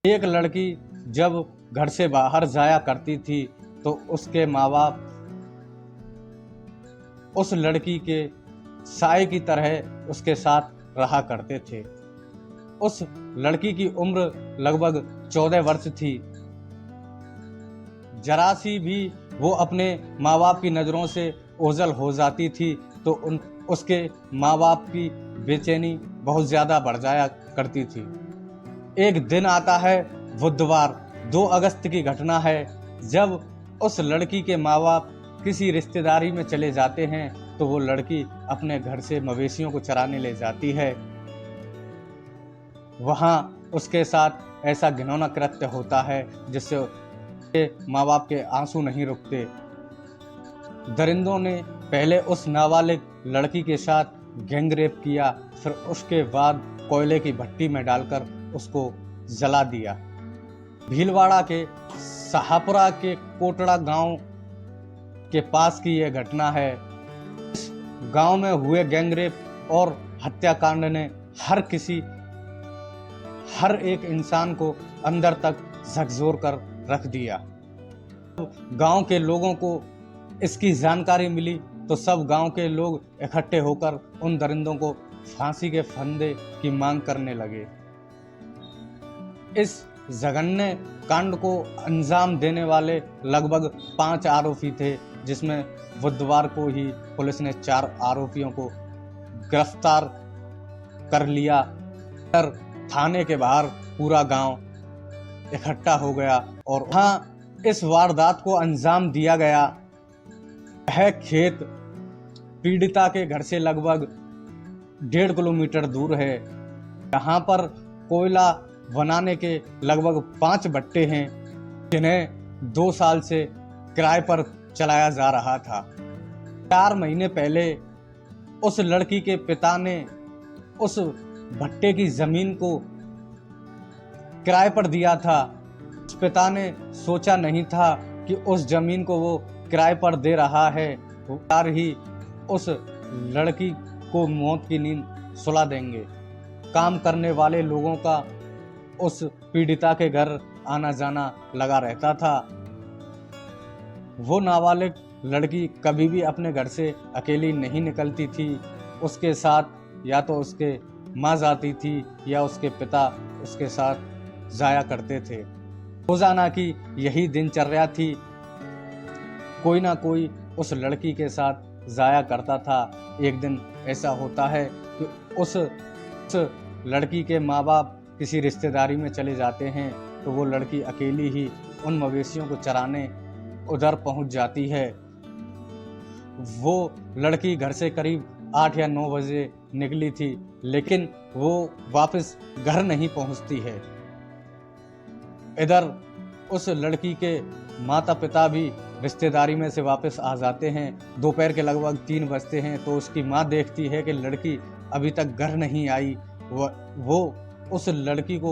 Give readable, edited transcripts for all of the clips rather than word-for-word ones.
एक लड़की जब घर से बाहर जाया करती थी तो उसके माँ बाप उस लड़की के साए की तरह उसके साथ रहा करते थे। उस लड़की की उम्र लगभग 14 वर्ष थी। जरा सी भी वो अपने माँ बाप की नज़रों से ओझल हो जाती थी तो उसके माँ बाप की बेचैनी बहुत ज़्यादा बढ़ जाया करती थी। एक दिन आता है बुधवार, 2 अगस्त की घटना है, जब उस लड़की के माँ बाप किसी रिश्तेदारी में चले जाते हैं तो वो लड़की अपने घर से मवेशियों को चराने ले जाती है। वहाँ उसके साथ ऐसा घिनौना कृत्य होता है जिससे माँ बाप के आंसू नहीं रुकते। दरिंदों ने पहले उस नाबालिग लड़की के साथ गैंग रेप किया, फिर उसके बाद कोयले की भट्टी में डालकर उसको जला दिया। भीलवाड़ा के शाहपुरा के कोटड़ा गांव के पास की यह घटना है। इस गांव में हुए गैंग रेप और हत्याकांड ने हर एक इंसान को अंदर तक झकझोर कर रख दिया। गांव के लोगों को इसकी जानकारी मिली तो सब गांव के लोग इकट्ठे होकर उन दरिंदों को फांसी के फंदे की मांग करने लगे। इस जघन्य कांड को अंजाम देने वाले लगभग 5 आरोपी थे, जिसमें बुधवार को ही पुलिस ने 4 आरोपियों को गिरफ्तार कर लिया। थाने के बाहर पूरा गांव इकट्ठा हो गया और वहां इस वारदात को अंजाम दिया गया। यह खेत पीड़िता के घर से लगभग 1.5 किलोमीटर दूर है। यहाँ पर कोयला बनाने के लगभग 5 भट्टे हैं, जिन्हें 2 साल से किराए पर चलाया जा रहा था। 4 महीने पहले उस लड़की के पिता ने उस भट्टे की जमीन को किराए पर दिया था। उस पिता ने सोचा नहीं था कि उस जमीन को वो किराए पर दे रहा है, वो यार ही उस लड़की को मौत की नींद सुला देंगे। काम करने वाले लोगों का उस पीड़िता के घर आना जाना लगा रहता था। वो नाबालिग लड़की कभी भी अपने घर से अकेली नहीं निकलती थी। उसके साथ या तो उसके माँ जाती थी या उसके पिता उसके साथ जाया करते थे। रोजाना की यही दिनचर्या थी। कोई ना कोई उस लड़की के साथ जाया करता था। एक दिन ऐसा होता है कि उस लड़की के माँ बाप किसी रिश्तेदारी में चले जाते हैं तो वो लड़की अकेली ही उन मवेशियों को चराने उधर पहुंच जाती है। वो लड़की घर से करीब 8 या 9 बजे निकली थी, लेकिन वो वापस घर नहीं पहुंचती है। इधर उस लड़की के माता पिता भी रिश्तेदारी में से वापस आ जाते हैं। दोपहर के लगभग 3 बजते हैं तो उसकी माँ देखती है कि लड़की अभी तक घर नहीं आई। वो उस लड़की को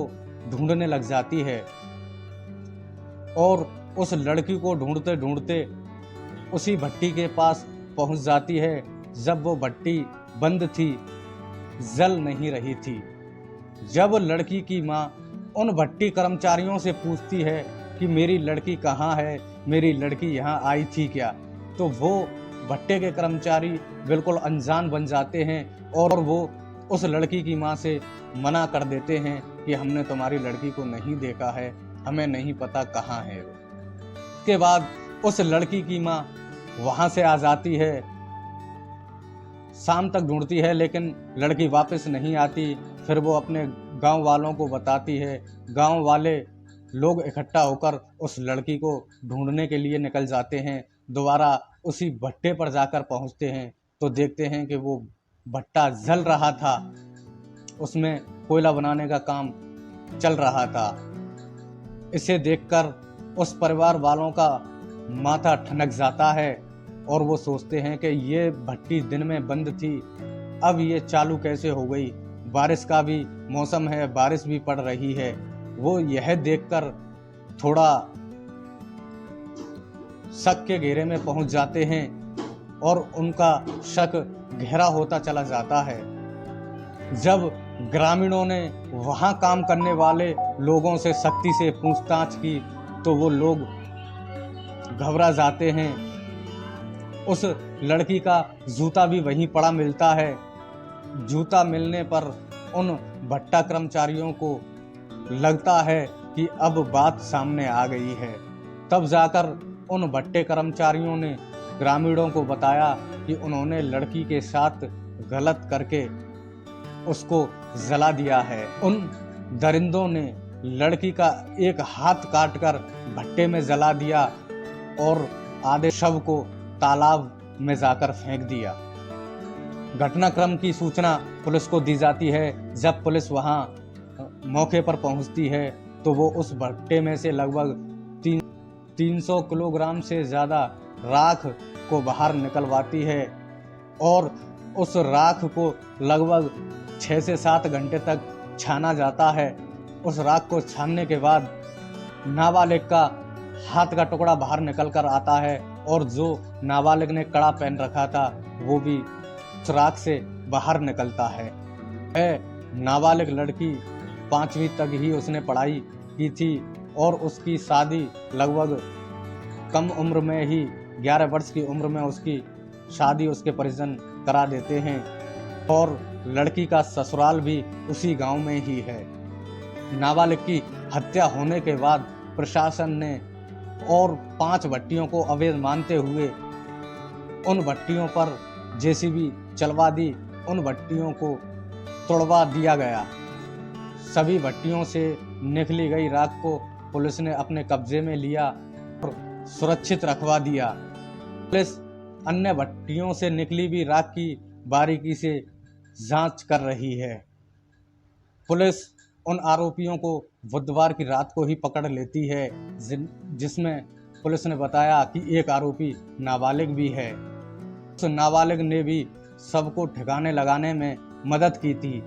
ढूंढने लग जाती है और उस लड़की को ढूंढते ढूंढते उसी भट्टी के पास पहुंच जाती है। जब वो भट्टी बंद थी, जल नहीं रही थी। जब लड़की की माँ उन भट्टी कर्मचारियों से पूछती है कि मेरी लड़की कहाँ है, मेरी लड़की यहाँ आई थी क्या, तो वो भट्टे के कर्मचारी बिल्कुल अनजान बन जाते हैं और वो उस लड़की की माँ से मना कर देते हैं कि हमने तुम्हारी लड़की को नहीं देखा है, हमें नहीं पता कहाँ है वो। उसके बाद उस लड़की की माँ वहाँ से आ जाती है। शाम तक ढूंढती है लेकिन लड़की वापस नहीं आती। फिर वो अपने गांव वालों को बताती है। गांव वाले लोग इकट्ठा होकर उस लड़की को ढूंढने के लिए निकल जाते हैं। दोबारा उसी भट्टे पर जाकर पहुंचते हैं तो देखते हैं कि वो भट्टा जल रहा था, उसमें कोयला बनाने का काम चल रहा था। इसे देखकर उस परिवार वालों का माथा ठनक जाता है और वो सोचते हैं कि ये भट्टी दिन में बंद थी, अब ये चालू कैसे हो गई। बारिश का भी मौसम है, बारिश भी पड़ रही है। वो यह देखकर थोड़ा शक के घेरे में पहुंच जाते हैं और उनका शक गहरा होता चला जाता है। जब ग्रामीणों ने वहाँ काम करने वाले लोगों से सख्ती से पूछताछ की तो वो लोग घबरा जाते हैं। उस लड़की का जूता भी वहीं पड़ा मिलता है। जूता मिलने पर उन भट्टा कर्मचारियों को लगता है कि अब बात सामने आ गई है। तब जाकर उन भट्टे कर्मचारियों ने ग्रामीणों को बताया कि उन्होंने लड़की के साथ गलत करके उसको जला दिया है। उन दरिंदों ने लड़की का एक हाथ काटकर भट्टे में जला दिया और आधे शव को तालाब में जाकर फेंक दिया। घटनाक्रम की सूचना पुलिस को दी जाती है। जब पुलिस वहां मौके पर पहुंचती है तो वो उस भट्टे में से लगभग 300 किलोग्राम से ज़्यादा राख को बाहर निकलवाती है और उस राख को लगभग 6 से 7 घंटे तक छाना जाता है। उस राख को छानने के बाद नाबालिग का हाथ का टुकड़ा बाहर निकल कर आता है और जो नाबालिग ने कड़ा पहन रखा था वो भी उस राख से बाहर निकलता है। नाबालिग लड़की 5वीं तक ही उसने पढ़ाई की थी और उसकी शादी लगभग कम उम्र में ही 11 वर्ष की उम्र में उसकी शादी उसके परिजन करा देते हैं और लड़की का ससुराल भी उसी गांव में ही है। नाबालिग की हत्या होने के बाद प्रशासन ने और 5 भट्टियों को अवैध मानते हुए उन भट्टियों पर जेसीबी चलवा दी। उन भट्टियों को तोड़वा दिया गया। सभी भट्टियों से निकली गई राख को पुलिस ने अपने कब्जे में लिया और सुरक्षित रखवा दिया। पुलिस अन्य भट्टियों से निकली भी राख की बारीकी से जांच कर रही है। पुलिस उन आरोपियों को बुधवार की रात को ही पकड़ लेती है, जिसमें पुलिस ने बताया कि एक आरोपी नाबालिग भी है। उस नाबालिग ने भी सबको ठिकाने लगाने में मदद की थी।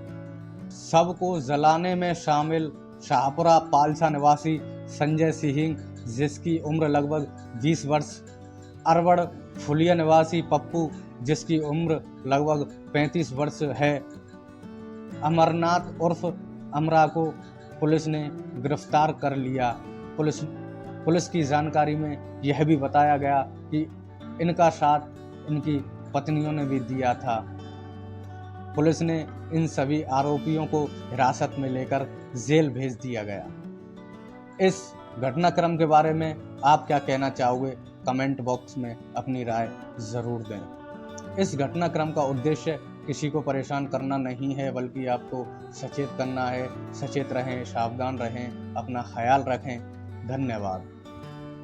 सबको जलाने में शामिल शाहपुरा पालसा निवासी संजय सिंह, जिसकी उम्र लगभग 20 वर्ष, अरवड़ फुलिया निवासी पप्पू, जिसकी उम्र लगभग 35 वर्ष है। अमरनाथ उर्फ अमरा को पुलिस ने गिरफ्तार कर लिया। पुलिस की जानकारी में यह भी बताया गया कि इनका साथ इनकी पत्नियों ने भी दिया था। पुलिस ने इन सभी आरोपियों को हिरासत में लेकर जेल भेज दिया गया। इस घटनाक्रम के बारे में आप क्या कहना चाहोगे? कमेंट बॉक्स में अपनी राय ज़रूर दें। इस घटनाक्रम का उद्देश्य किसी को परेशान करना नहीं है, बल्कि आपको सचेत करना है। सचेत रहें, सावधान रहें, अपना ख्याल रखें। धन्यवाद।